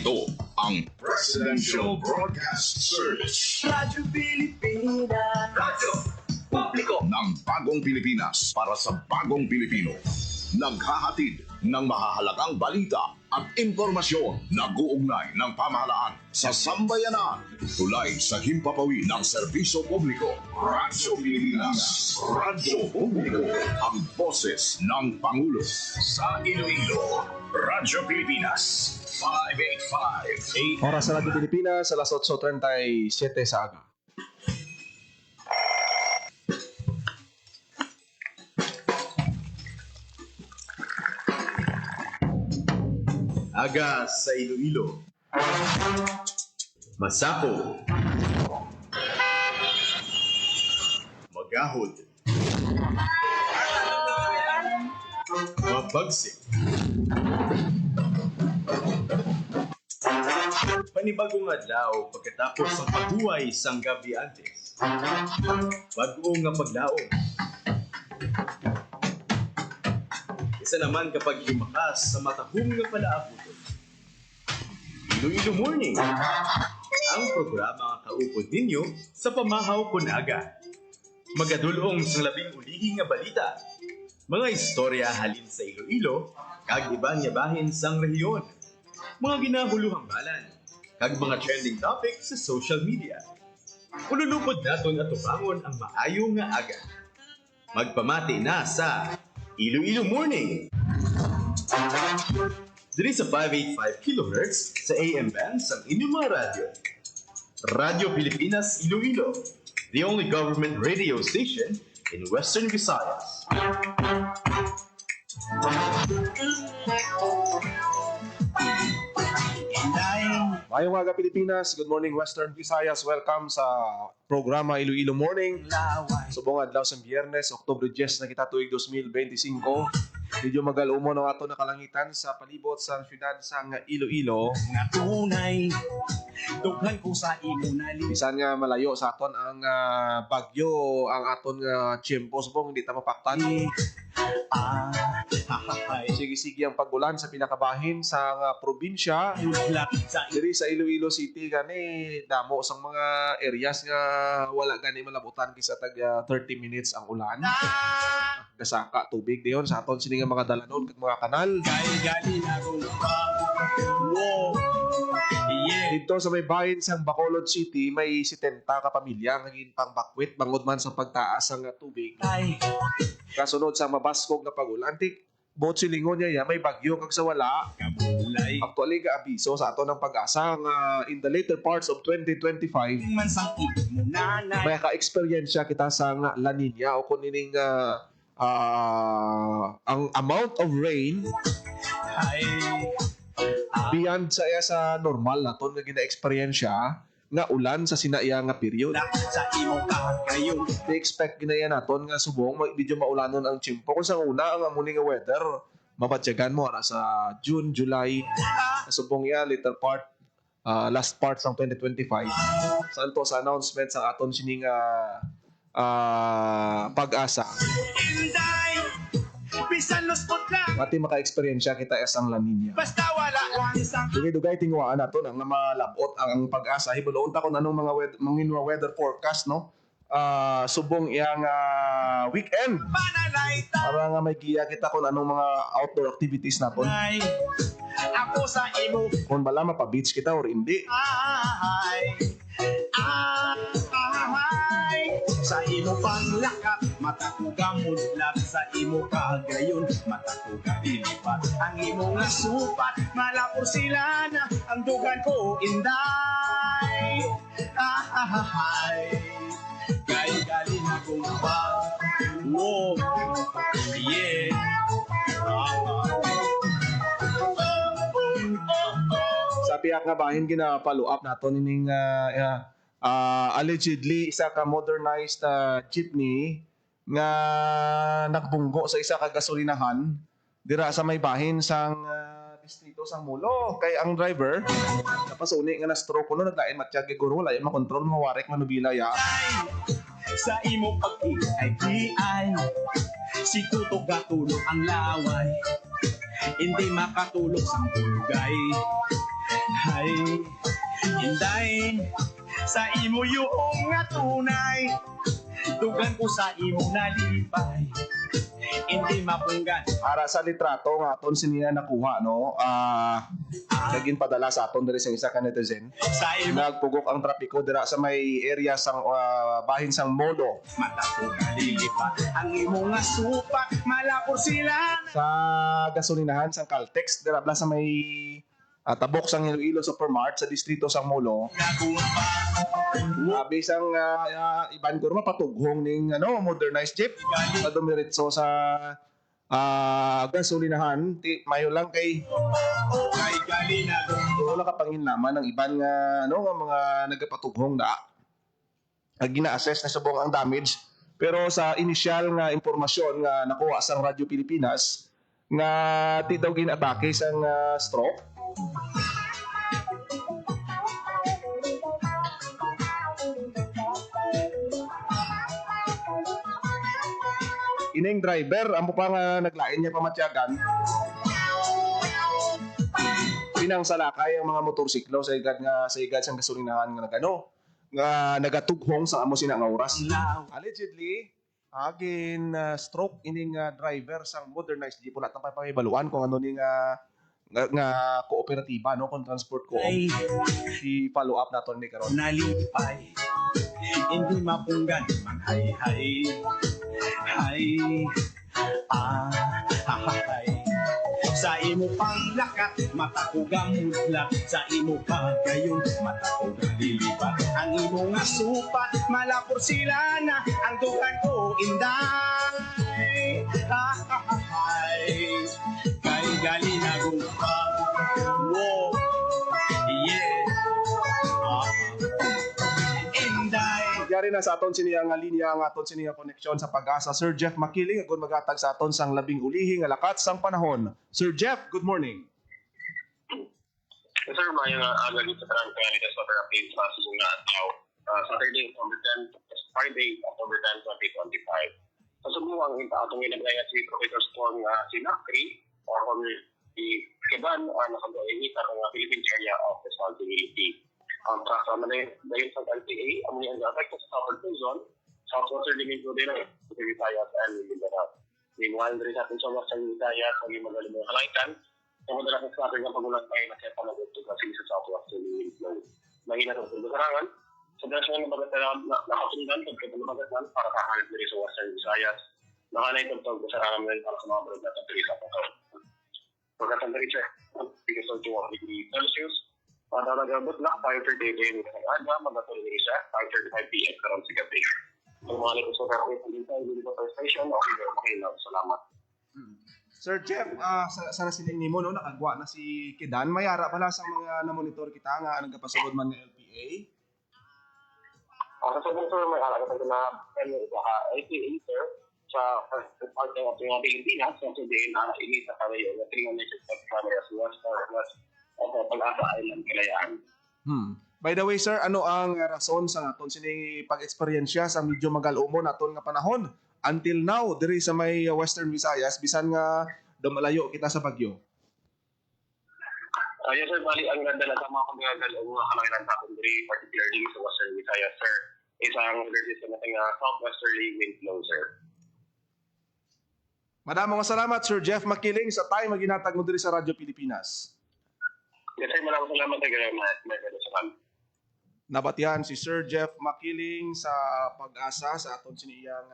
Ito ang Presidential Broadcast Service. Radyo Pilipinas. Radyo Publiko ng Bagong Pilipinas para sa Bagong Pilipino. Naghahatid ng mahahalagang balita at impormasyon na guugnay ng pamahalaan sa sambayanan. Tulay sa himpapawid ng serbisyo publiko. Radyo Pilipinas. Radyo Publiko. Ang boses ng Pangulo. Sa Iloilo, Radyo Pilipinas. 585. Oras sa Radyo Pilipinas, alas 8:37 sa aga. Aga sa Iloilo. Masako. Magahod. Mabagsik. Panibagong adlaw pagkatapos ng paghuway sang gabi antes. Bago nga paglaom. Isa naman kapag lumakas sa matahong nga palaabuton. Iloilo Morning, ang programa kaupod ninyo sa pamahaw kun aga. Magadulong sa labing ulihi nga balita. Mga istorya halin sa Iloilo, kag ibang yabahin sang rehiyon. Mga ginahuluhang balan, kag mga trending topics sa social media. Ululupod naton at tubangon ang maayo nga aga. Magpamati na sa Iloilo Morning. Diri sa 585 kHz sa AM band sa inyong mga radyo. Radyo Pilipinas Iloilo, the only government radio station in Western Visayas. Mayong aga Pilipinas, good morning Western Visayas. Welcome sa programa Iloilo Morning. Subong adlaw sa Biyernes, Oktubre 10 na kita tuig 2025. Medyo magalumon ang ato na kalangitan sa palibot sa syudad sa Iloilo. Nga tunay, dughan ko sa imo nali. Bisan nga malayo sa aton ang bagyo, ang aton nga tiyempo. Subong hindi ta mapaktan. Sige-sige ang pagulan sa pinakabahin sa probinsya. Diri sa Iloilo City gani damo sang mga areas nga wala gani malabutan kisa tag 30 minutes ang ulan. Gasaka tubig diyon sa aton sini nga mga dalanon kag mga kanal. Dito sa may bahin sang Bacolod City may 70 ka pamilya nga ginpang bakwit bangod man sa pagtaas ang tubig. Kasunod sa mabaskog na pagulan bot silingon niya may bagyo kag sa wala. Actually ga abiso sa ato ng pag-asa nga in the later parts of 2025 may ka-experience kita sa La Nina o kunining ang amount of rain beyond sa normal na ton nga gina-experience nga ulan sa sinaiya nga period. I-expect ginaya naton nga subong medyo maulanon ang tiyempo. Kung sa una ang amuni nga weather mabatyagan mo sa June, July subong ya later part last part ng 2025 santo sa announcement sa aton sining pag-asa. Mati maka-experience kita isang La Nina. Basta wala lang isang Dugay tingwaan nato nang malabot ang pag-asa. Hibuloon ta kon anong mga weather forecast no. Subong iyang weekend. Para nga may giya kita kung anong mga outdoor activities naton. Ako sa imo. Kung bala mapa-beach kita or hindi. Sa imo panglakap, mata ko gamudlat. Sa imo kagayon, mata ko kadilipat. Ang imo nga supat, malapor sila na. Ang dugan ko inday. Kay galing akong bag. Whoa, yeah. Sa piyak nga bahin gina-follow up nato ning allegedly isa ka modernized jeepney nga nagbunggo sa isa ka gasolinahan dira sa may bahin sang distrito sang Mulo. Kay ang driver napasuni nga na stroke kuno naglain matiyag guro wala makontrol mawarek manubila ya. Sa imo pag-i-ay si tutog gatulog ang laway. Hindi makatulog sa bulgay. Hay, Inday, sa imo yung nga tunay, dugan ko sa imo nalipay, hindi mapunggan. Para sa litrato nga aton siniya nakuha no, naging padala sa aton diri sa isa ka netizen. Sa imo Nagpugok ang trapiko dira sa may area sang bahin sang Molo mata ko kalilipat, ang imo nga supat, malapor sila. sa gasolinahan sang Caltex dira bla sa may tabok sang Iloilo Supermart sa distrito sang Molo. Bisang iban ko naman patughong ning modernized jeep na dumiretso sa gasolinahan. Mayo lang kay Kay galinado, wala ka panginlaman ng iban nga nga mga nagapatughong na gina-assess na subong ang damage. Pero sa initial nga impormasyon nga nakuha sang Radyo Pilipinas nga di daw ginatake sang stroke. Ining driver, amo pa nga naglain niya pamatyagan. Pinang salakay ang mga motorsiklo sa igad sang gasolinahan nga nga nagatughong sa amo sina nga oras. Allegedly, agin stroke ining driver sang modernized jeep wala tang pahibaluan kung ano ning nga kooperatiba kung transport ko. I-follow up naton ni karon. nalipay, hindi mapunggan, manghay-hay, hay, hay. Sa imo panglakat, mata ko gamudlat, sa imo pagayon, mata ko galilipat, ang imo nga supat, malapor sila na, ang dugan ko inday, hay, kay galinagong pag, wow, yeah, inday. Yari na sa aton siniya nga linya nga aton siniya connection sa Pag-asa. Sir Jeff Makiling agon magatag sa aton sang labing ulihi nga lakat sang panahon. Sir Jeff, good morning. Sir, may aga dito sa Canada sa Therapy sa nga ataw. Saturday, October 10, Friday, October 10, 2025. Sa subuang atong ilagay si Professor Storm si Nakri or kung si Keban nakagawa sa Philippine Area of Responsibility. Ang kasama na dahil sa LTA, ang mga nag-affect sa Southern Luzon, Southwestern Linggo din ang Visayas and Mindanao. Meanwhile, dari sa ating sa Western Visayas, ang mga magaling mga halaitan, sa madalas sa ating ang pagulang tayo na siya panaguntog kasi sa Southwestern Linggo. Mahina sa pagkasarangan, sa dalas nga nakasundan, pagkabalabagan para kahanap dari sa Western Visayas, nakanay itong kasarangan rin para sa mga barog na tatari sa pagkasarangan. Pagkatang dari siya, because of 2 degrees Celsius, nagabot na 5:30 a.m. ng aga, magatuloy na isa, 5:35 p.m. karon sa gabi. Kung mga nito sa Therapy, hindi pa station, okay lang. Salamat. Sir Jeff, sa nasiling nimo nakagwa na si Kidan. Mayara pala sa mga na-monitor kita nga nagapasugod man ng LPA. Sa sabong sir, may halaga sa na LPA sir, sa part ng ating Pilipinas, sa sabihin ini sa kalayo, na 365 cameras west Pag-asa Island, Kalayaan. By the way, sir, ano ang rason sa aton sini pag-eksperyensya sa medyo magal-umon aton nga panahon until now diri sa may Western Visayas bisan nga dumalayo kita sa bagyo? Yes sir, bali ang ganda na sa mga kagagal o mga kalanginan sa atin diri, particularly sa Western Visayas sir, isang weather system natin southwesterly wind flow sir. Maraming salamat, Sir Jeff Makiling, sa time maginatag mo diri sa Radyo Pilipinas. Yes sir, maraming salamat sa gano'n. Nabatihan si Sir Jeff Makiling sa Pag-asa sa aton siniyang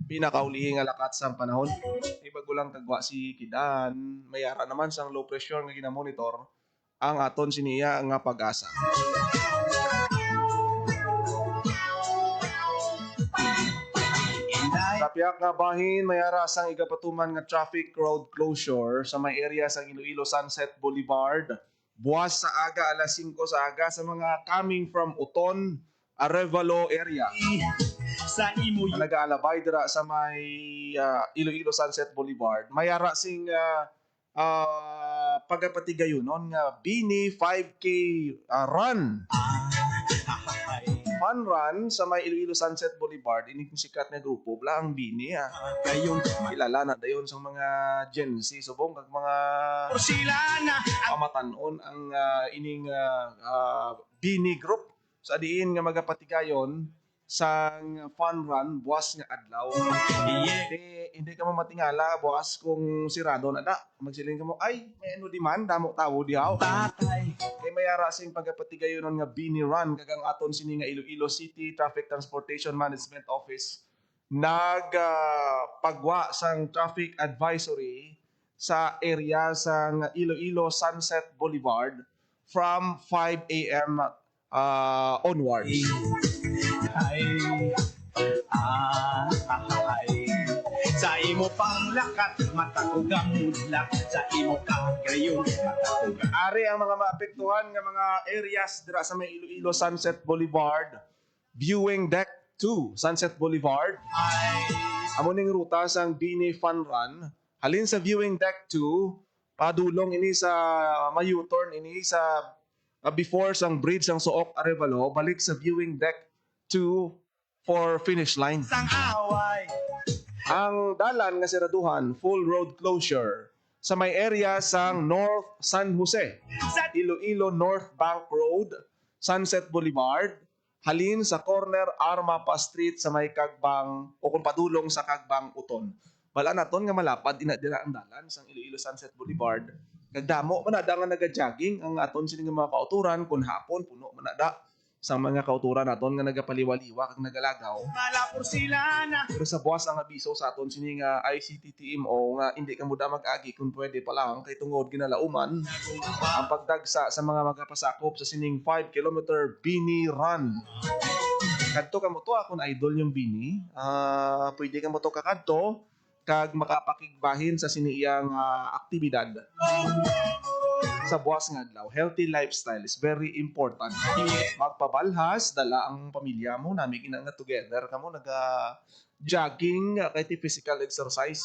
pinakaulihing lakat sa panahon. Ibago lang kagwa si Kidan, mayara naman sang low pressure nga ginamonitor ang aton siniya nga Pag-asa. Sa piyak nga bahin, mayara sang igapatuman nga traffic road closure sa may area sa Iloilo Sunset Boulevard. Buwas sa aga, alas 5 sa aga sa mga coming from Uton, Arevalo area. Sa imo Nag-aalabay dira sa may Iloilo Sunset Boulevard. Mayara sing pagapatigayon nga Bini 5K run. fun run sa may Iloilo Sunset Boulevard, ini kung sikat nga grupo, bla ang Bini. Gayon, Kilala na dayon sa mga Gen Z, subong kag mga matursilana ang pamatanon ang ining Bini group sa diin nga magapatigayon sang fun run buwas nga adlaw. Hindi ka mo matingala buwas kung sirado na da. Magsiling ka mo, ay, may ano di man, damo tawo dihaw. tatay. Kay mayara sing pagapatigayon nga Bini Run kagang aton sini nga Iloilo City Traffic Transportation Management Office pagwa sang traffic advisory sa area sang Iloilo Sunset Boulevard from 5 a.m. Onwards. Ay, sa imo pang lakat, mata ko gamudlak. Sa imo kagayon, mata ko Ari ang mga maapektuhan nga mga areas dira sa may Iloilo Sunset Boulevard, viewing deck 2 Sunset Boulevard. Amo ning ruta sang Bini Fun Run. Halin sa viewing deck 2, padulong ini sa may U-turn ini sa before sang bridge sang Suok Arevalo, balik sa viewing deck 2 for finish line. sang away. Ang dalan nga siraduhan, full road closure sa may area sang North San Jose, Sa Iloilo North Bank Road, Sunset Boulevard, halin sa corner Armapa Street sa may Kagbang o kung padulong sa Kagbang Uton. Wala naton nga malapad dira ang dalan sang Iloilo Sunset Boulevard. Kagdamo manada nga naga-jogging ang aton sini nga mga kauturan kun hapon puno manada sa mga kauturan naton nga nagapaliwaliwa kag nagalagaw. malapursilana Pero sa buwas ang abiso sa aton sini nga ICT team o nga hindi ka muda mag-agi kung pwede pa lang kay tungod ginalauman ang pagdagsa sa mga magapasakop sa sining 5 kilometer Bini Run. Kadto ka mo to akong idol yung Bini. Pwede ka mo to kakadto kag makapakigbahin sa siniyang aktibidad. Sa buwas nga adlaw, healthy lifestyle is very important. Magpabalhas, dala ang pamilya mo, nami nga together kamo jogging kay ti physical exercise.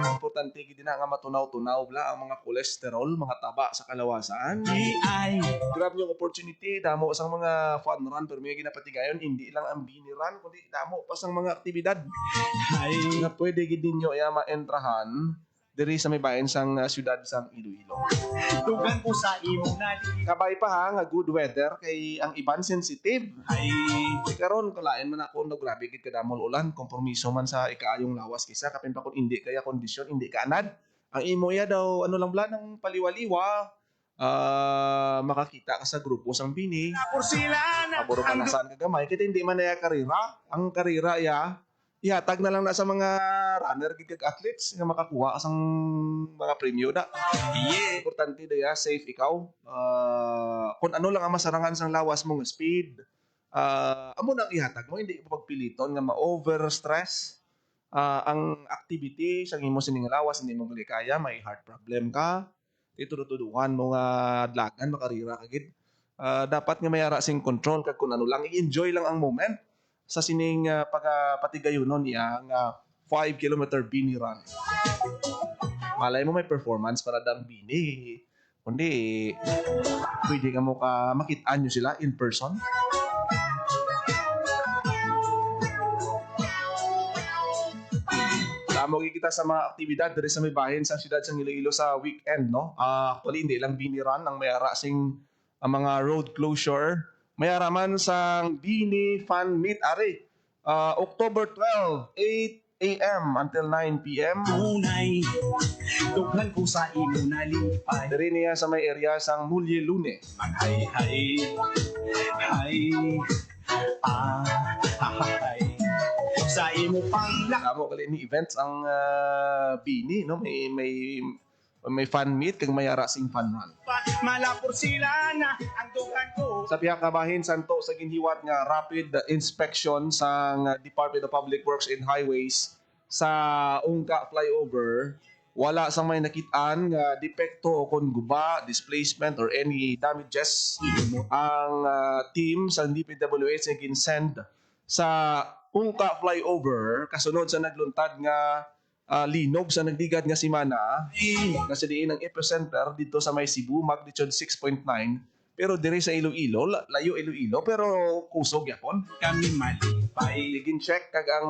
Importante gid na nga matunaw-tunaw bla ang mga cholesterol, mga taba sa kalawasan. ay Grab yung opportunity damo sang mga fun run pero may ginapatigayon hindi lang ang Bini Run kundi damo pa sang mga aktibidad nga pwede gid ninyo ma-entrahan diri sa may bayan sang siyudad sang Iloilo. tugan ko sa imo nali. Kabay pa ha nga good weather kay ang iban sensitive. Ay Karon kalain man ako no grabe gid kadamol ulan, kompromiso man sa ikaayong lawas kisa kapin pa kun hindi kaya kondisyon, hindi ka anad. Ang imo ya daw ano lang bla ng paliwaliwa, makakita ka sa grupo sang Bini. lapursilana Paboro ka na saan kagamay kita hindi man na karira. Ang karira ihatag na lang na sa mga runner gid kag athletes nga makakuha ka sang mga premyo da. Importante da safe ikaw. Kung ano lang ang masarangan sang lawas mo nga speed, amo nang ihatag mo hindi mo pagpiliton nga ma-overstress ang activity sa imo sining lawas hindi mo gali kaya may heart problem ka itududuhan mo nga dlagan makarira kagid. Dapat nga mayara sing control kag kun ano lang i-enjoy lang ang moment sa sining pagpatigayonon niya nga 5 kilometer Bini Run. Malay mo may performance para dang Bini. Kundi pwede ka mo makitaan nyo sila in person. Tamo kita sa mga aktibidad diri sa may bahin sa siyudad sa Iloilo sa weekend, no? Actually hindi lang Bini Run ang mayara sing ang mga road closure. Mayara man sang Bini Fun Meet Ari. October 12, 8 a.m. until 9 p.m. tunay. Tugan ko sa imo nalipay. Diri niya sa may area sang Mulye Lune. Hay sa imo pang lakat. Tamo kali ni events ang Bini, no? May fun meet kag mayara sing fun run. Malapursilana ang tugan ko. Sa pihak kabahin santo sa ginhiwat nga rapid inspection sa Department of Public Works and Highways sa Ungka flyover, wala sang may nakitaan nga depekto o kon guba, displacement or any damages. Ang team sa DPWH nga ginsend sa Ungka flyover kasunod sa nagluntad nga linog sa nagdigad nga simana nga sa diin ang epicenter dito sa may Cebu magnitude 6.9 Pero dire sa Iloilo, layo Iloilo, pero kusog yapon. Kami malipay. Igin check kag ang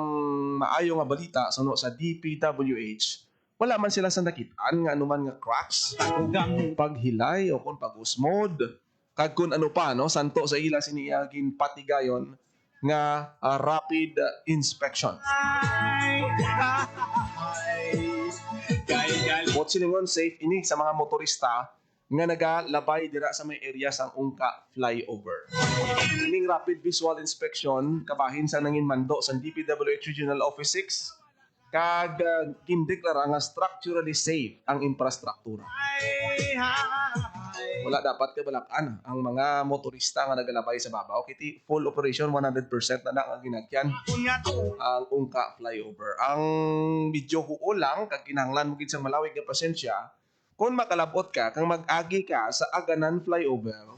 maayo nga balita suno sa DPWH. Wala man sila sa nakitaan nga anuman nga cracks, Matakugamot. paghilay o kung pag-usmod. Kag kun ano pa no, santo sa ila siniyagin patigayon nga rapid inspection. Bot silingon safe ini sa mga motorista nga nagalabay dira sa may area sang Ungka flyover. Ining rapid visual inspection kabahin sa nangin mando sa DPWH Regional Office 6 kag gindeklara nga structurally safe ang infrastruktura. Wala dapat kabalakan ang mga motorista nga nagalabay sa babaw kiti full operation 100% na ang ginagyan ang Ungka flyover. Ang medyo huo lang kag kinahanglan mo gid sang malawig nga pasensya kung makalabot ka kang mag-agi ka sa Aganan flyover.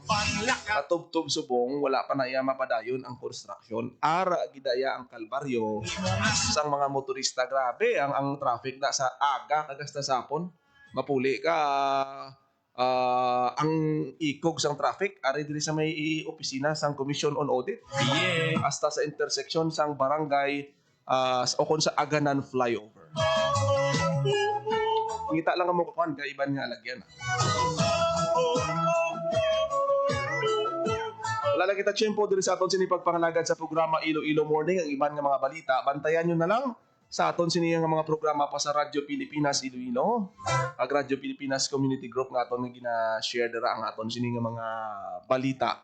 Katubtob subong wala pa na iya mapadayon ang construction. Ara gidaya ang kalbaryo sang mga motorista. Grabe ang traffic na sa aga kagasta sapon. Mapuli ka ang ikog sang traffic ari diri sa may opisina sang Commission on Audit. Hasta sa intersection sang barangay o kon sa Aganan flyover. Ngita lang ang mukukuhan kay iban nga alagyan. Wala lang kita tiyempo diri sa aton sini pagpangalagad sa programa Iloilo Morning ang iban nga mga balita. Bantayan nyo na lang sa aton sini nga mga programa pa sa Radyo Pilipinas Iloilo. Ang Radyo Pilipinas Community Group nga aton nga gina-share dira ang aton sini nga mga balita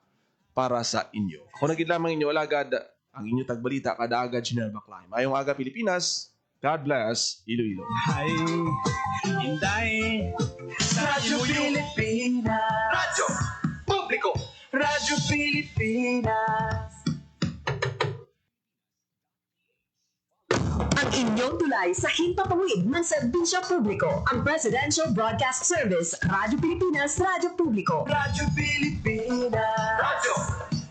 para sa inyo. Kung nagid lamang inyo alagad ang inyo tagbalita kada agad General Baclaim. Mayong aga Pilipinas. God bless Iloilo. Ay, hinday sa Radyo Pilipinas. Radyo Publiko. Radyo Pilipinas. Ang inyong tulay sa himpapawid ng serbisyo publiko. Ang Presidential Broadcast Service, Radyo Pilipinas, Radyo Publiko. Radyo Pilipinas. Radyo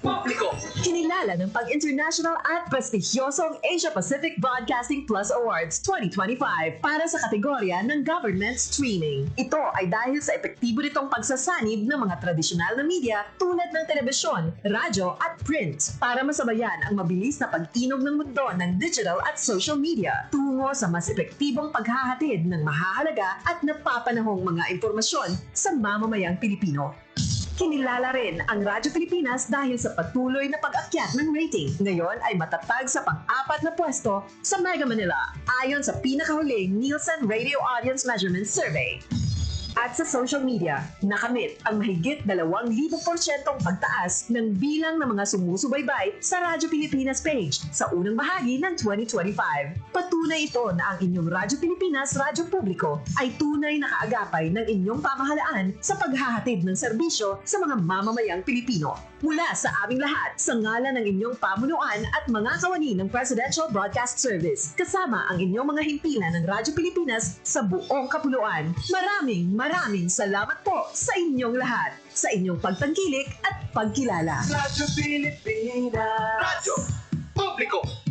Publiko. Kinilala ng pag-international at prestigyosong Asia Pacific Broadcasting Plus Awards 2025 para sa kategorya ng Government Streaming. Ito ay dahil sa epektibo nitong pagsasanib ng mga tradisyonal na media tulad ng telebisyon, radyo at print para masabayan ang mabilis na pag-inog ng mundo ng digital at social media tungo sa mas epektibong paghahatid ng mahahalaga at napapanahong mga impormasyon sa mamamayang Pilipino. Kinilala rin ang Radyo Pilipinas dahil sa patuloy na pag-akyat ng rating. Ngayon ay matatag sa pang-4 na pwesto sa Mega Manila ayon sa pinakahuling Nielsen Radio Audience Measurement Survey. At sa social media, nakamit ang mahigit 2,000% pagtaas ng bilang ng mga sumusubaybay sa Radyo Pilipinas page sa unang bahagi ng 2025. Patunay ito na ang inyong Radyo Pilipinas Radyo Publiko ay tunay na kaagapay ng inyong pamahalaan sa paghahatid ng serbisyo sa mga mamamayang Pilipino. Mula sa aming lahat, sa ngalan ng inyong pamunuan at mga kawani ng Presidential Broadcast Service, kasama ang inyong mga himpilan ng Radyo Pilipinas sa buong kapuluan. Maraming salamat po sa inyong lahat, sa inyong pagtangkilik at pagkilala. Radyo Pilipinas. Radyo Publiko.